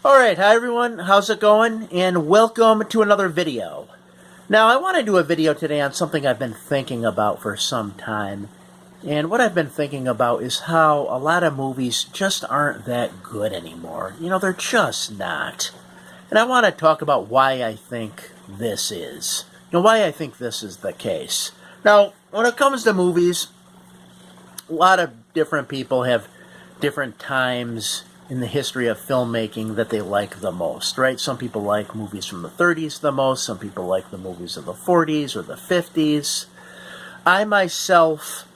Alright, hi everyone, how's it going? And welcome to another video. Now, I want to do a video today on something I've been thinking about for some time. And what I've been thinking about is how a lot of movies just aren't that good anymore. You know, they're just not. And I want to talk about why I think this is. You know, why I think this is the case. Now, when it comes to movies, a lot of different people have different times in the history of filmmaking that they like the most, right? Some people like movies from the 30s the most. Some people like the movies of the 40s or the 50s. I myself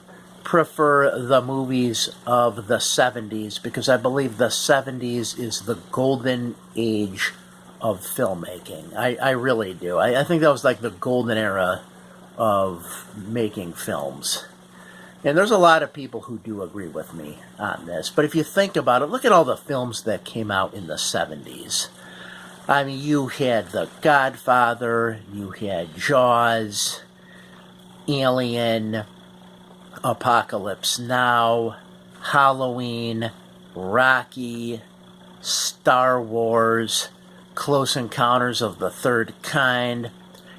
prefer the movies of the 70s because I believe the 70s is the golden age of filmmaking. I really do. I think that was like the golden era of making films. And there's a lot of people who do agree with me on this. But if you think about it, look at all the films that came out in the 70s. I mean, you had The Godfather, you had Jaws, Alien, Apocalypse Now, Halloween, Rocky, Star Wars, Close Encounters of the Third Kind.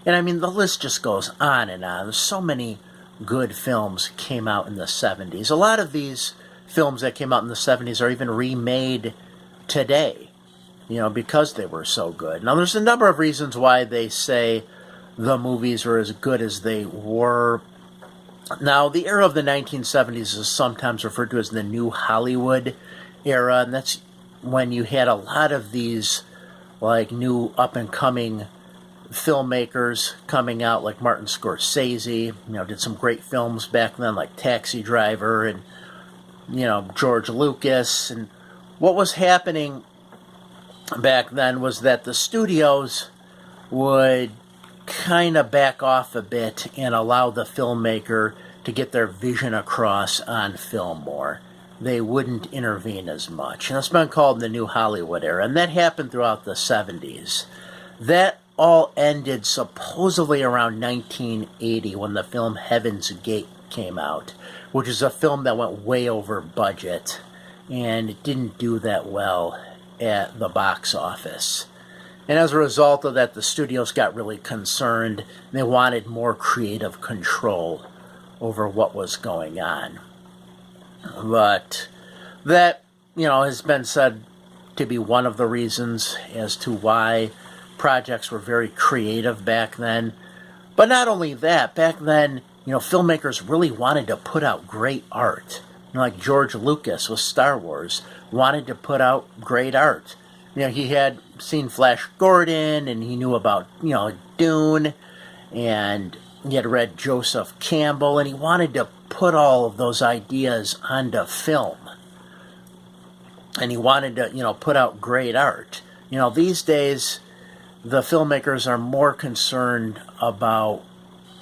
And I mean, the list just goes on and on. There's so many good films came out in the 70s. A lot of these films that came out in the 70s are even remade today, you know, because they were so good. Now, there's a number of reasons why they say the movies are as good as they were. Now, the era of the 1970s is sometimes referred to as the New Hollywood era, and that's when you had a lot of these, like, new up-and-coming filmmakers coming out, like Martin Scorsese, you know, did some great films back then, like Taxi Driver, and, you know, George Lucas. And what was happening back then was that the studios would kind of back off a bit and allow the filmmaker to get their vision across on film more. They wouldn't intervene as much. And it's been called the New Hollywood era, and that happened throughout the 70s. That all ended supposedly around 1980 when the film Heaven's Gate came out, which is a film that went way over budget and it didn't do that well at the box office. And as a result of that, the studios got really concerned. They wanted more creative control over what was going on. But that, you know, has been said to be one of the reasons as to why projects were very creative back then. But not only that, back then, you know, filmmakers really wanted to put out great art. You know, like George Lucas with Star Wars wanted to put out great art. You know, he had seen Flash Gordon, and he knew about, you know, Dune, and he had read Joseph Campbell, and he wanted to put all of those ideas onto film. And he wanted to, you know, put out great art. You know, these days, the filmmakers are more concerned about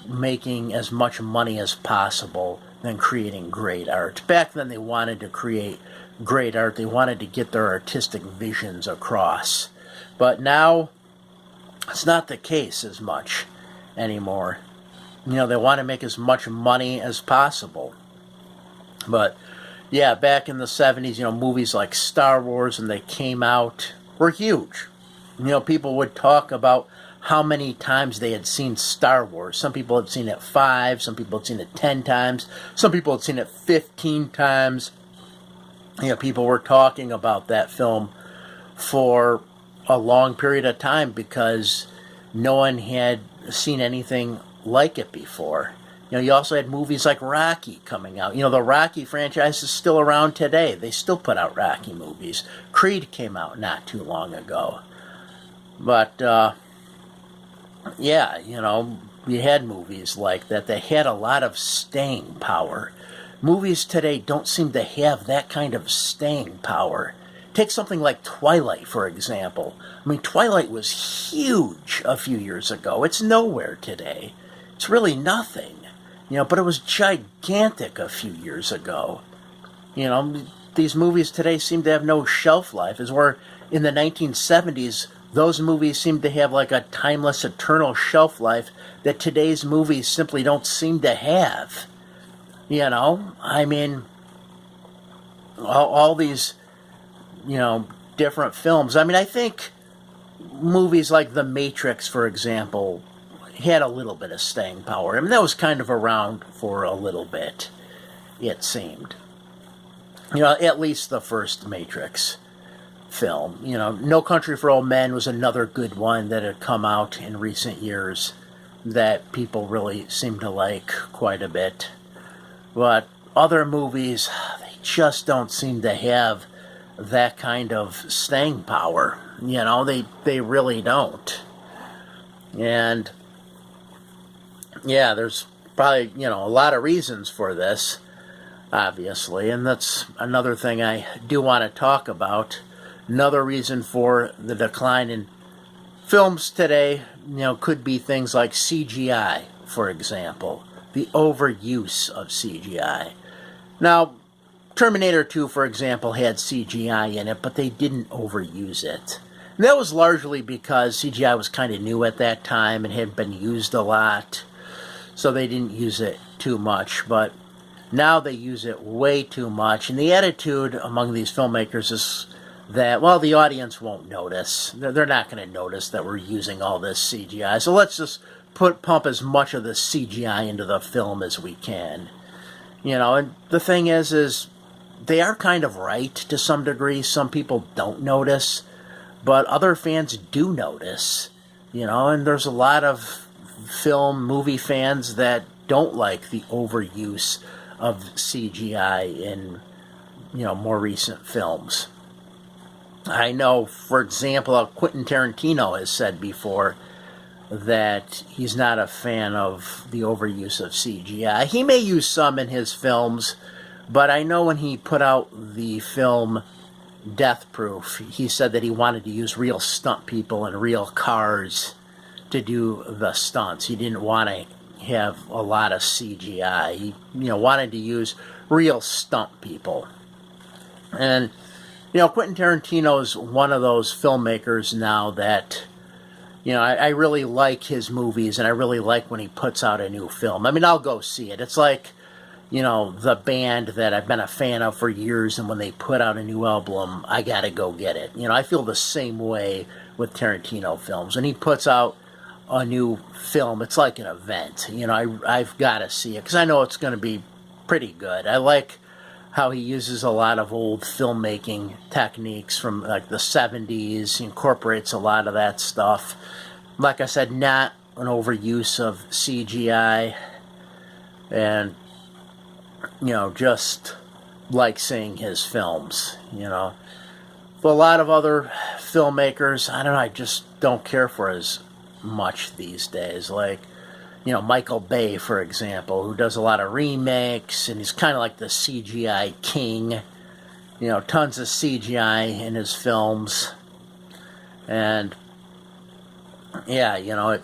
making as much money as possible than creating great art. Back then, they wanted to create great art. They wanted to get their artistic visions across. But now, it's not the case as much anymore. You know, they want to make as much money as possible. But, yeah, back in the 70s, you know, movies like Star Wars, when they came out, were huge. You know, people would talk about how many times they had seen Star Wars. Some people had seen it 5, some people had seen it 10 times, some people had seen it 15 times. You know, people were talking about that film for a long period of time because no one had seen anything like it before. You know, you also had movies like Rocky coming out. You know, the Rocky franchise is still around today. They still put out Rocky movies. Creed came out not too long ago. But, yeah, you know, you had movies like that. They had a lot of staying power. Movies today don't seem to have that kind of staying power. Take something like Twilight, for example. I mean, Twilight was huge a few years ago. It's nowhere today. It's really nothing. You know, but it was gigantic a few years ago. You know, these movies today seem to have no shelf life, as where in the 1970s, those movies seem to have like a timeless, eternal shelf life that today's movies simply don't seem to have. You know, I mean, all these, you know, different films. I mean, I think movies like The Matrix, for example, had a little bit of staying power. I mean, that was kind of around for a little bit, it seemed. You know, at least the first Matrix film. You know, No Country for Old Men was another good one that had come out in recent years that people really seem to like quite a bit. But other movies, they just don't seem to have that kind of staying power. You know, they really don't. And yeah, there's probably, you know, a lot of reasons for this, obviously, and that's another thing I do want to talk about. Another reason for the decline in films today, you know, could be things like CGI, for example, the overuse of CGI. Now, Terminator 2, for example, had CGI in it, but they didn't overuse it. And that was largely because CGI was kind of new at that time and had been used a lot, so they didn't use it too much. But now they use it way too much, and the attitude among these filmmakers is that, well, the audience won't notice. They're not going to notice that we're using all this CGI, so let's just pump as much of the CGI into the film as we can. You know, and the thing is they are kind of right to some degree. Some people don't notice, but other fans do notice. You know, and there's a lot of movie fans that don't like the overuse of CGI in, you know, more recent films. I know, for example, Quentin Tarantino has said before that he's not a fan of the overuse of CGI. He may use some in his films, but I know when he put out the film Death Proof, he said that he wanted to use real stunt people and real cars to do the stunts. He didn't want to have a lot of CGI. He, you know, wanted to use real stunt people. And, you know, Quentin Tarantino is one of those filmmakers now that, you know, I really like his movies, and I really like when he puts out a new film. I mean, I'll go see it. It's like, you know, the band that I've been a fan of for years, and when they put out a new album, I gotta go get it. You know, I feel the same way with Tarantino films. When he puts out a new film, it's like an event. You know, I've got to see it, because I know it's going to be pretty good. I like how he uses a lot of old filmmaking techniques from like the 70s, he incorporates a lot of that stuff. Like I said, not an overuse of CGI, and, you know, just like seeing his films, you know. But a lot of other filmmakers, I don't know, I just don't care for as much these days. Like, you know, Michael Bay, for example, who does a lot of remakes, and he's kind of like the CGI king. You know, tons of CGI in his films. And, yeah, you know, it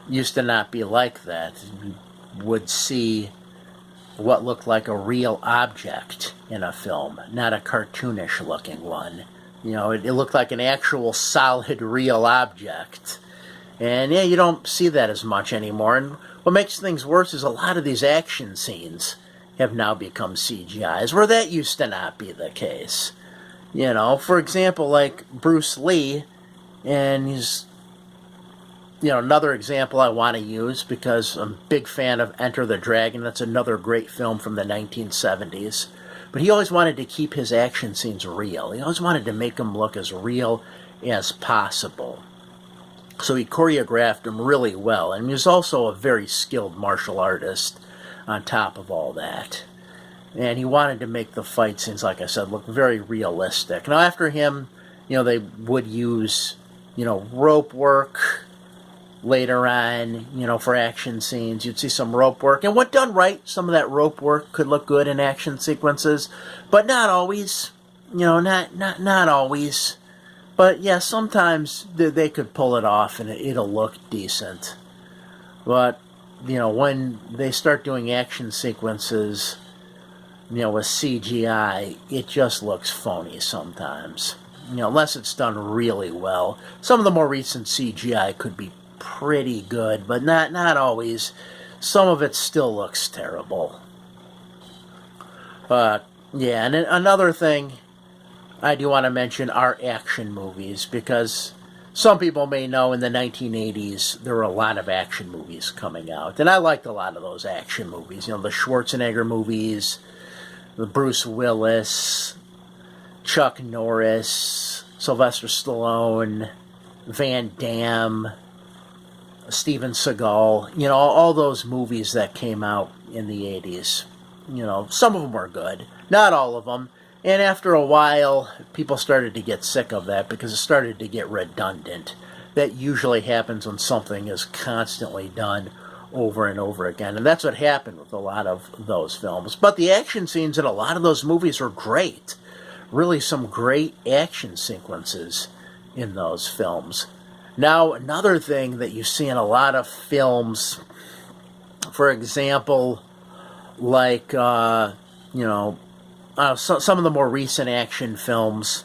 used to not be like that. You would see what looked like a real object in a film, not a cartoonish looking one. You know, it looked like an actual solid real object. And yeah, you don't see that as much anymore. And what makes things worse is a lot of these action scenes have now become CGIs, where that used to not be the case. You know, for example, like Bruce Lee, and he's, you know, another example I want to use because I'm a big fan of Enter the Dragon. That's another great film from the 1970s. But he always wanted to keep his action scenes real. He always wanted to make them look as real as possible. So he choreographed them really well. And he was also a very skilled martial artist on top of all that. And he wanted to make the fight scenes, like I said, look very realistic. Now after him, you know, they would use, you know, rope work later on, you know, for action scenes. You'd see some rope work. And when done right, some of that rope work could look good in action sequences. But not always. You know, not always. But yeah, sometimes they could pull it off and it'll look decent. But, you know, when they start doing action sequences, you know, with CGI, it just looks phony sometimes. You know, unless it's done really well. Some of the more recent CGI could be pretty good, but not always. Some of it still looks terrible. But, yeah, and another thing I do want to mention are action movies, because some people may know in the 1980s there were a lot of action movies coming out, and I liked a lot of those action movies. You know, the Schwarzenegger movies, the Bruce Willis, Chuck Norris, Sylvester Stallone, Van Damme, Steven Seagal. You know, all those movies that came out in the 80s. You know, some of them were good, not all of them. And after a while, people started to get sick of that because it started to get redundant. That usually happens when something is constantly done over and over again. And that's what happened with a lot of those films. But the action scenes in a lot of those movies were great. Really some great action sequences in those films. Now, another thing that you see in a lot of films, for example, like, some of the more recent action films,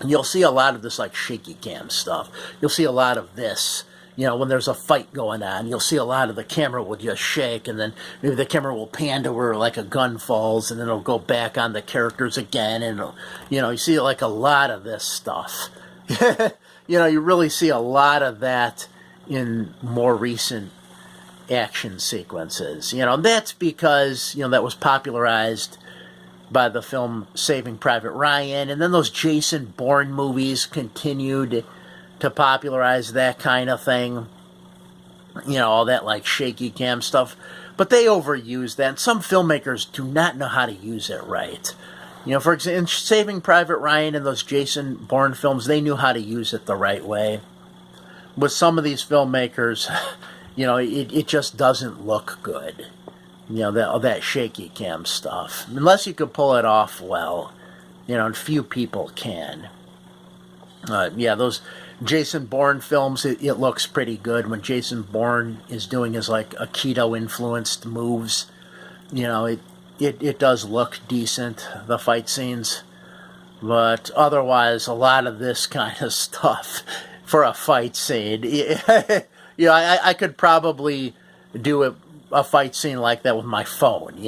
you'll see a lot of this like shaky cam stuff. You'll see a lot of this, when there's a fight going on. You'll see a lot of the camera will just shake, and then maybe the camera will pan to where like a gun falls, and then it'll go back on the characters again, and you see like a lot of this stuff. You really see a lot of that in more recent action sequences. And that's because, that was popularized by the film Saving Private Ryan, and then those Jason Bourne movies continued to popularize that kind of thing. All that like shaky cam stuff. But they overuse that, and some filmmakers do not know how to use it right. For example, in Saving Private Ryan and those Jason Bourne films, they knew how to use it the right way. With some of these filmmakers, it just doesn't look good. That shaky cam stuff. Unless you could pull it off well, and few people can. Those Jason Bourne films, it looks pretty good when Jason Bourne is doing his like Aikido-influenced moves. It does look decent, the fight scenes. But otherwise, a lot of this kind of stuff for a fight scene, I could probably do a fight scene like that with my phone,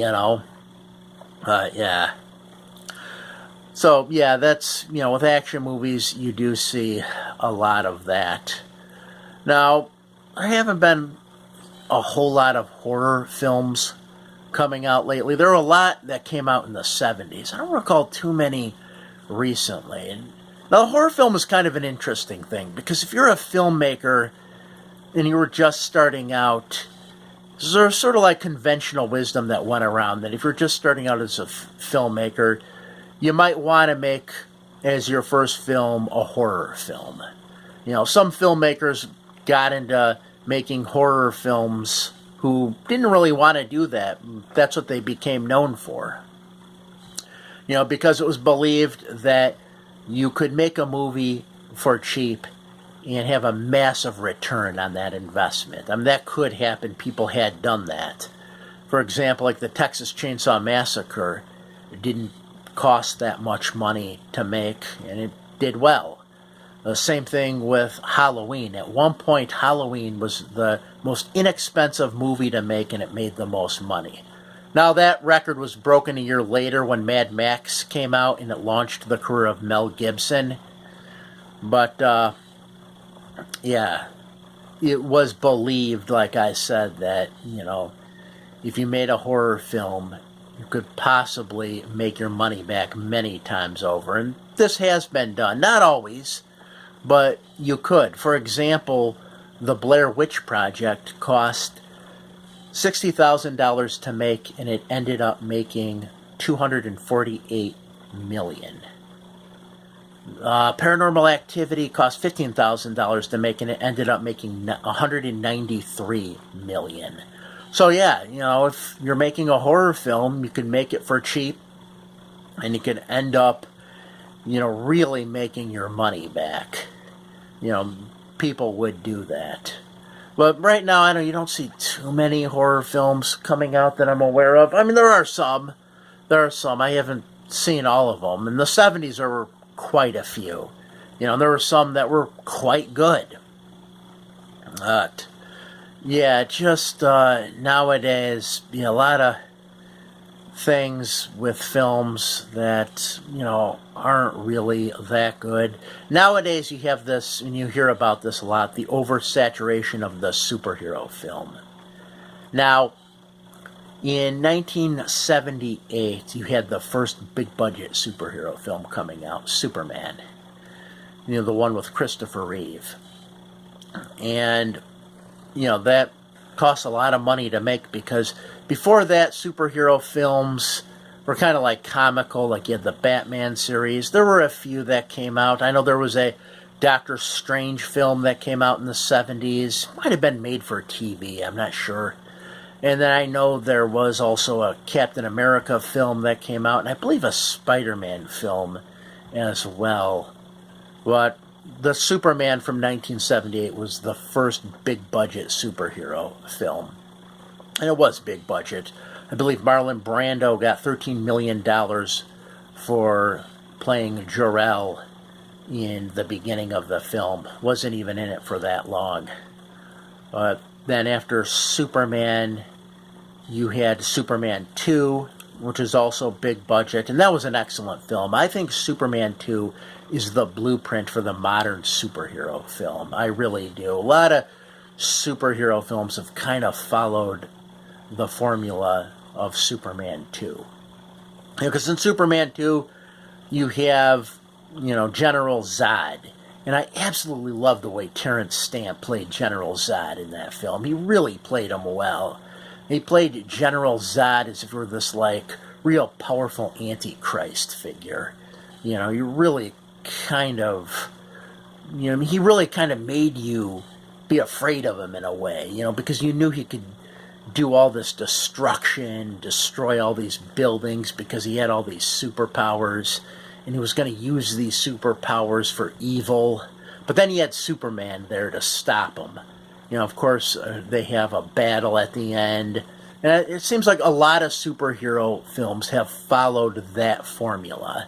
So, that's, with action movies, you do see a lot of that. Now, there haven't been a whole lot of horror films coming out lately. There were a lot that came out in the 70s. I don't recall too many recently. Now, the horror film is kind of an interesting thing, because if you're a filmmaker and you were just starting out, there's sort of like conventional wisdom that went around that if you're just starting out as a filmmaker, you might want to make as your first film a horror film. Some filmmakers got into making horror films who didn't really want to do that. That's what they became known for. Because it was believed that you could make a movie for cheap and have a massive return on that investment. That could happen. People had done that. For example, like the Texas Chainsaw Massacre, it didn't cost that much money to make, and it did well. The same thing with Halloween. At one point, Halloween was the most inexpensive movie to make, and it made the most money. Now, that record was broken a year later when Mad Max came out, and it launched the career of Mel Gibson. But, it was believed, like I said, that, if you made a horror film, you could possibly make your money back many times over. And this has been done. Not always, but you could. For example, the Blair Witch Project cost $60,000 to make, and it ended up making $248 million. Paranormal Activity cost $15,000 to make, and it ended up making $193 million. So if you're making a horror film, you can make it for cheap, and you can end up, really making your money back. People would do that. But right now, I know you don't see too many horror films coming out that I'm aware of. There are some. I haven't seen all of them. In the 70s, there were quite a few. There were some that were quite good. But just nowadays, a lot of things with films that, aren't really that good. Nowadays you have this, and you hear about this a lot, the oversaturation of the superhero film. Now, in 1978, you had the first big-budget superhero film coming out, Superman. You know, the one with Christopher Reeve. And, you know, that cost a lot of money to make because before that, superhero films were kind of like comical, like you had the Batman series. There were a few that came out. I know there was a Doctor Strange film that came out in the 70s. Might have been made for TV, I'm not sure. And then I know there was also a Captain America film that came out, and I believe a Spider-Man film as well. But the Superman from 1978 was the first big-budget superhero film. And it was big budget. I believe Marlon Brando got $13 million for playing Jor-El in the beginning of the film. Wasn't even in it for that long. But then after Superman, you had Superman 2, which is also big budget, and that was an excellent film. I think Superman 2 is the blueprint for the modern superhero film. I really do. A lot of superhero films have kind of followed the formula of Superman 2. Because in Superman 2, you have, you know, General Zod. And I absolutely love the way Terrence Stamp played General Zod in that film. He really played him well. He played General Zod as if he were this, like, real powerful Antichrist figure. You know, you really kind of, you know, he really kind of made you be afraid of him in a way, you know, because you knew he could do all this destruction, destroy all these buildings because he had all these superpowers, and he was going to use these superpowers for evil. But then he had Superman there to stop him. You know, of course, they have a battle at the end. And it seems like a lot of superhero films have followed that formula.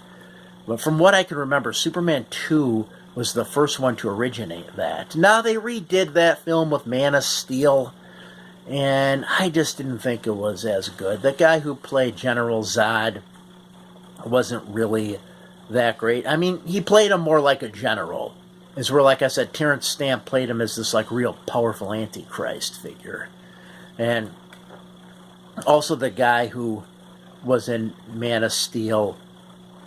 But from what I can remember, Superman 2 was the first one to originate that. Now, they redid that film with Man of Steel, and I just didn't think it was as good. The guy who played General Zod wasn't really that great. I mean, he played him more like a general. Is where, like I said, Terrence Stamp played him as this, like, real powerful Antichrist figure. And also the guy who was in Man of Steel,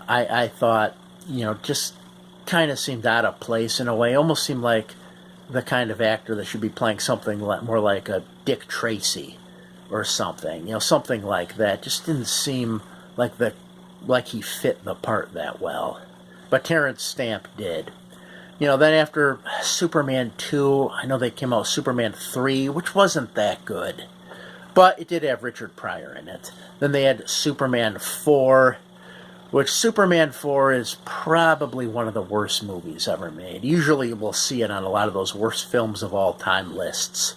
I thought, you know, just kind of seemed out of place in a way. Almost seemed like the kind of actor that should be playing something more like a Dick Tracy or something. You know, something like that. Just didn't seem like he fit the part that well. But Terrence Stamp did. You know, then after Superman 2, I know they came out with Superman 3, which wasn't that good. But it did have Richard Pryor in it. Then they had Superman 4, which Superman 4 is probably one of the worst movies ever made. Usually we'll see it on a lot of those worst films of all time lists.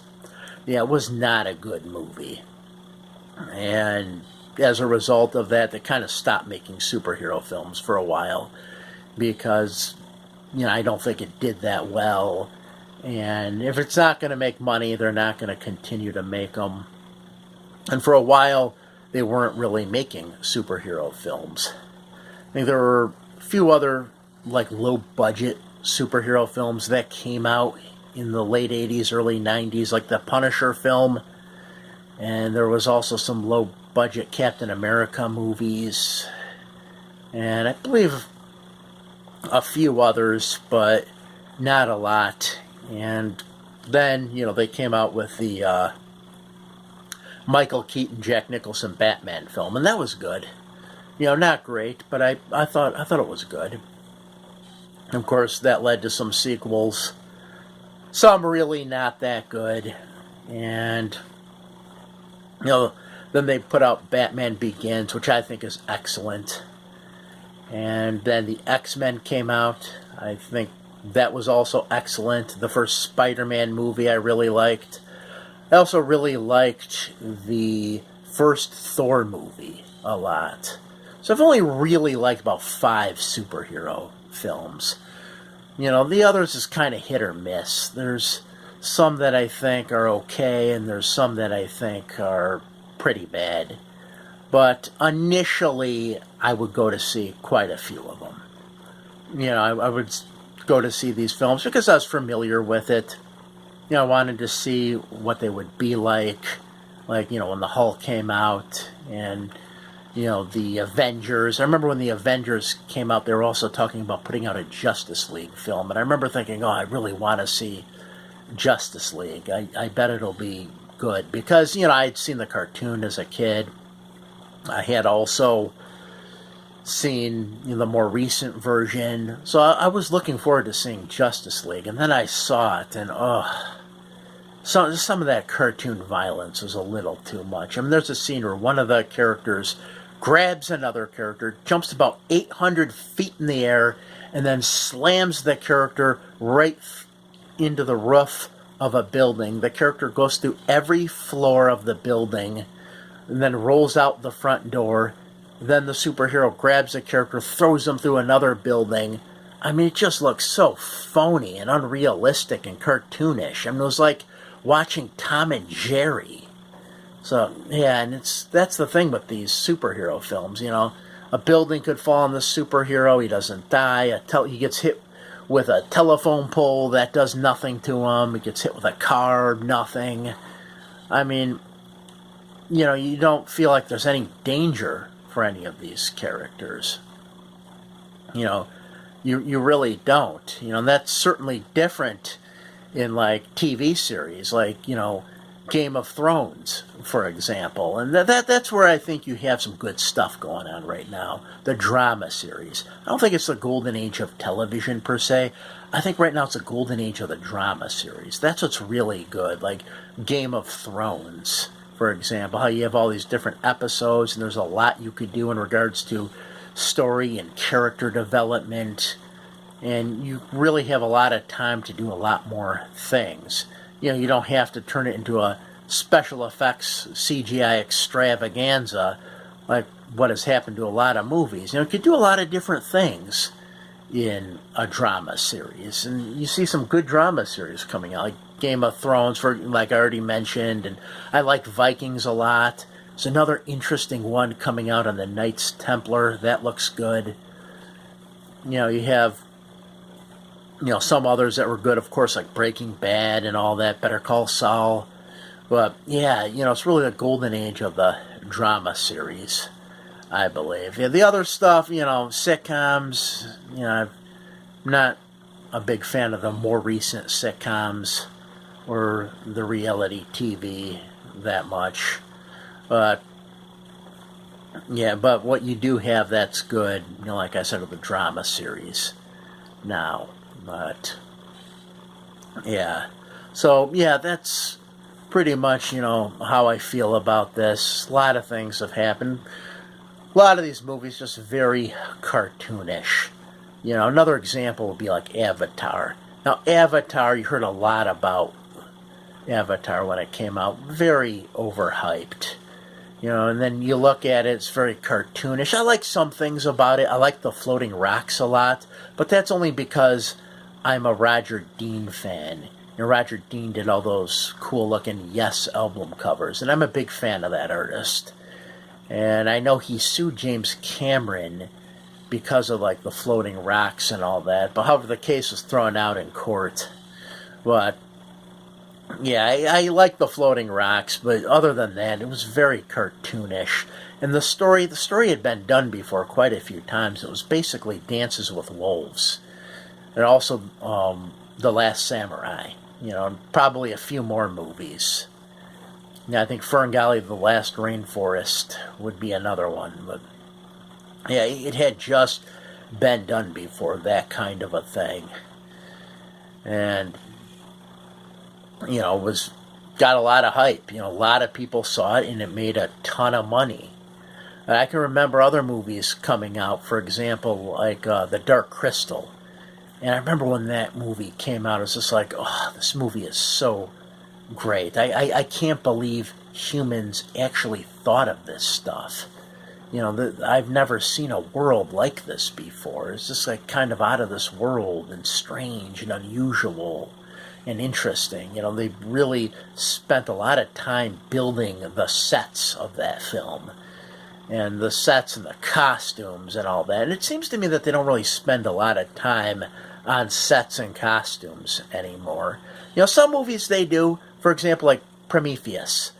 Yeah, it was not a good movie. And as a result of that, they kind of stopped making superhero films for a while. Because, you know, I don't think it did that well. And if it's not going to make money, they're not going to continue to make them. And for a while, they weren't really making superhero films. I think there were a few other, like, low-budget superhero films that came out in the late 80s, early 90s, like the Punisher film. And there was also some low-budget Captain America movies. And I believe a few others, but not a lot. And then, you know, they came out with the Michael Keaton, Jack Nicholson Batman film, and that was good. You know, not great, but I thought it was good. And of course, that led to some sequels. Some really not that good. And, you know, then they put out Batman Begins, which I think is excellent. And then the X-Men came out. I think that was also excellent. The first Spider-Man movie I really liked. I also really liked the first Thor movie a lot. So I've only really liked about 5 superhero films. You know, the others is kind of hit or miss. There's some that I think are okay, and there's some that I think are pretty bad. But initially, I would go to see quite a few of them. I would go to see these films because I was familiar with it. I wanted to see what they would be like, when the Hulk came out and, the Avengers. I remember when the Avengers came out, they were also talking about putting out a Justice League film. And I remember thinking, oh, I really want to see Justice League. I bet it'll be good because, I'd seen the cartoon as a kid. I had also seen the more recent version. So I was looking forward to seeing Justice League. And then I saw it and, some of that cartoon violence was a little too much. I mean, there's a scene where one of the characters grabs another character, jumps about 800 feet in the air, and then slams the character right into the roof of a building. The character goes through every floor of the building and then rolls out the front door. Then the superhero grabs the character, throws them through another building. I mean, it just looks so phony and unrealistic and cartoonish. I mean, it was like watching Tom and Jerry. So, yeah, and that's the thing with these superhero films, A building could fall on the superhero, he doesn't die. He gets hit with a telephone pole, that does nothing to him. He gets hit with a car, nothing. I mean, you don't feel like there's any danger for any of these characters. You really don't. And that's certainly different in TV series, Game of Thrones, for example. And that's where I think you have some good stuff going on right now. The drama series. I don't think it's the golden age of television per se. I think right now it's the golden age of the drama series. That's what's really good. Like Game of Thrones, for example, how you have all these different episodes and there's a lot you could do in regards to story and character development. And you really have a lot of time to do a lot more things. You don't have to turn it into a special effects C.G.I. extravaganza like what has happened to a lot of movies. You could do a lot of different things in a drama series. And you see some good drama series coming out, like Game of Thrones, like I already mentioned. And I like Vikings a lot. There's another interesting one coming out on the Knights Templar. That looks good. You have some others that were good, of course, like Breaking Bad and all that, Better Call Saul. But, yeah, it's really the golden age of the drama series, I believe. Yeah, the other stuff, sitcoms, I'm not a big fan of the more recent sitcoms or the reality TV that much. But, yeah, but what you do have that's good, like I said, are the drama series now. But, yeah. So, yeah, that's pretty much, how I feel about this. A lot of things have happened. A lot of these movies just very cartoonish. Another example would be like Avatar. Now, Avatar, you heard a lot about Avatar when it came out. Very overhyped. And then you look at it, it's very cartoonish. I like some things about it. I like the floating rocks a lot. But that's only because I'm a Roger Dean fan. Roger Dean did all those cool-looking Yes album covers, and I'm a big fan of that artist. And I know he sued James Cameron because of, the floating rocks and all that. But however, the case was thrown out in court. But, yeah, I like the floating rocks, but other than that, it was very cartoonish. And the story had been done before quite a few times. It was basically Dances with Wolves. And also The Last Samurai, and probably a few more movies. I think Ferngully, The Last Rainforest would be another one. But, yeah, it had just been done before, that kind of a thing. And, it got a lot of hype. A lot of people saw it, and it made a ton of money. And I can remember other movies coming out, for example, like The Dark Crystal. And I remember when that movie came out, it was just like, oh, this movie is so great. I can't believe humans actually thought of this stuff. I've never seen a world like this before. It's just kind of out of this world and strange and unusual and interesting. They really spent a lot of time building the sets of that film. and the sets and the costumes and all that. And it seems to me that they don't really spend a lot of time on sets and costumes anymore. You know, some movies they do. For example, like Prometheus.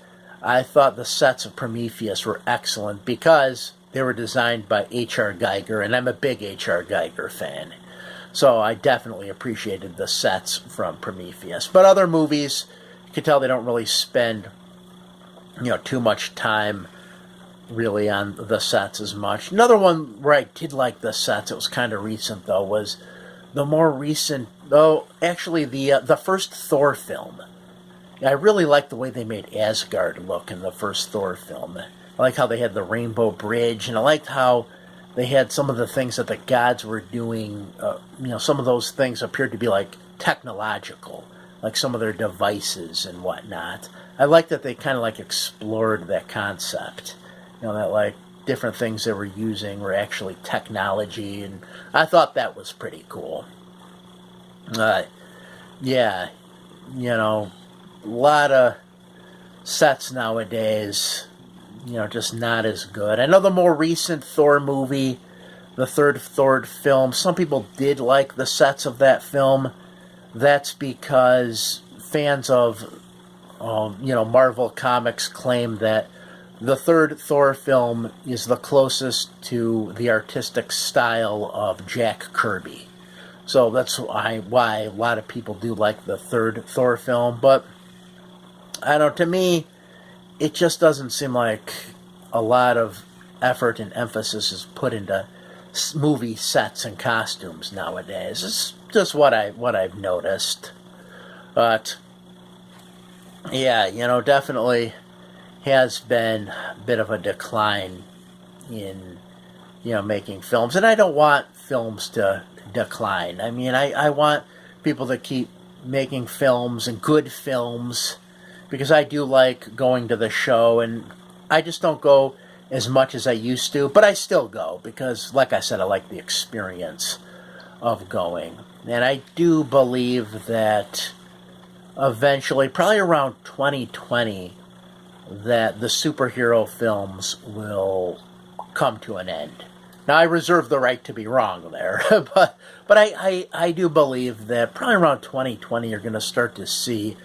I thought the sets of Prometheus were excellent because they were designed by H.R. Geiger, and I'm a big H.R. Geiger fan. So I definitely appreciated the sets from Prometheus. But other movies, you can tell they don't really spend, too much time really on the sets as much. Another one where I did like the sets, it was kind of recent though, was the more recent, actually the first Thor film. I really liked the way they made Asgard look in the first Thor film. I like how they had the Rainbow Bridge, and I liked how they had some of the things that the gods were doing. Some of those things appeared to be like technological, like some of their devices and whatnot. I like that they kind of like explored that concept. That like different things they were using were actually technology, and I thought that was pretty cool. Yeah, a lot of sets nowadays, just not as good. I know the more recent Thor movie, the third Thor film, some people did like the sets of that film. That's because fans of, Marvel Comics claim that the third Thor film is the closest to the artistic style of Jack Kirby. So that's why a lot of people do like the third Thor film. But, I don't know, to me, it just doesn't seem like a lot of effort and emphasis is put into movie sets and costumes nowadays. It's just what I've noticed. But, yeah, definitely has been a bit of a decline in, making films. And I don't want films to decline. I mean, I want people to keep making films and good films, because I do like going to the show, and I just don't go as much as I used to, but I still go because, like I said, I like the experience of going. And I do believe that eventually, probably around 2020, that the superhero films will come to an end. Now, I reserve the right to be wrong there, but I do believe that probably around 2020 you're going to start to see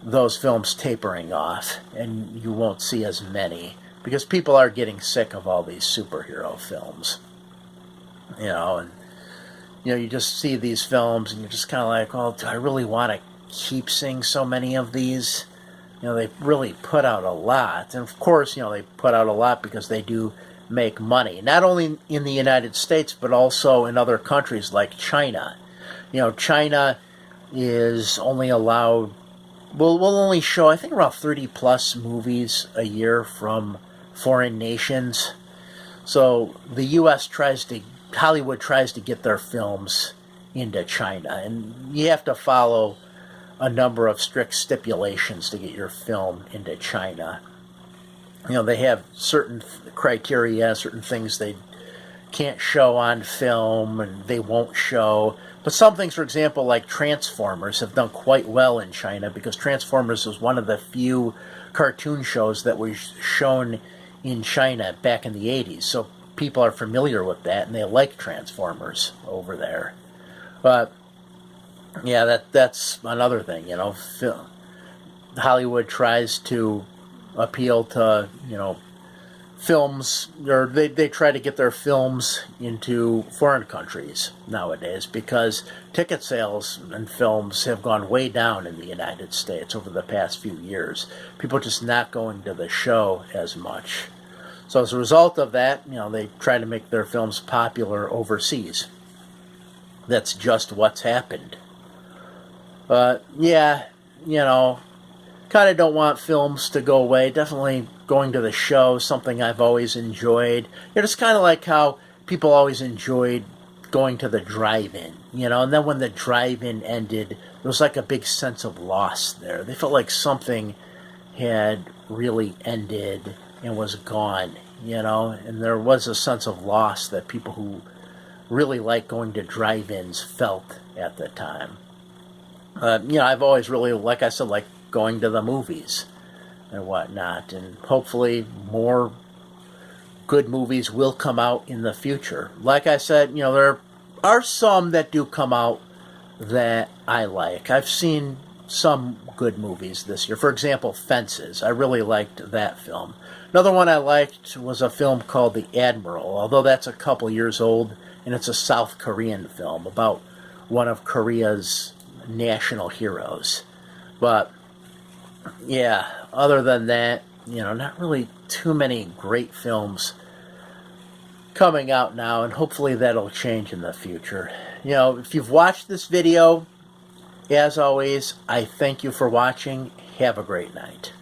those films tapering off, and you won't see as many, because people are getting sick of all these superhero films. You just see these films, and you're just kind of like, well, do I really want to keep seeing so many of these? They really put out a lot. And of course, they put out a lot because they do make money. Not only in the United States, but also in other countries like China. China is only allowed, will only show, I think, around 30 plus movies a year from foreign nations. So the U.S. Hollywood tries to get their films into China. And you have to follow a number of strict stipulations to get your film into China. They have certain criteria, certain things they can't show on film, and they won't show. But some things, for example, like Transformers, have done quite well in China, because Transformers was one of the few cartoon shows that was shown in China back in the 80s. So people are familiar with that, and they like Transformers over there. But yeah, that's another thing, Hollywood tries to appeal to, films, or they try to get their films into foreign countries nowadays, because ticket sales and films have gone way down in the United States over the past few years. People are just not going to the show as much. So as a result of that, they try to make their films popular overseas. That's just what's happened. But, yeah, kind of don't want films to go away. Definitely going to the show, something I've always enjoyed. It's kind of like how people always enjoyed going to the drive-in, and then when the drive-in ended, there was like a big sense of loss there. They felt like something had really ended and was gone, and there was a sense of loss that people who really like going to drive-ins felt at the time. I've always really, like I said, like going to the movies and whatnot, and hopefully more good movies will come out in the future. Like I said, there are some that do come out that I like. I've seen some good movies this year. For example, Fences. I really liked that film. Another one I liked was a film called The Admiral, although that's a couple years old, and it's a South Korean film about one of Korea's national heroes. But, yeah, other than that, not really too many great films coming out now, and hopefully that'll change in the future. If you've watched this video, as always, I thank you for watching. Have a great night.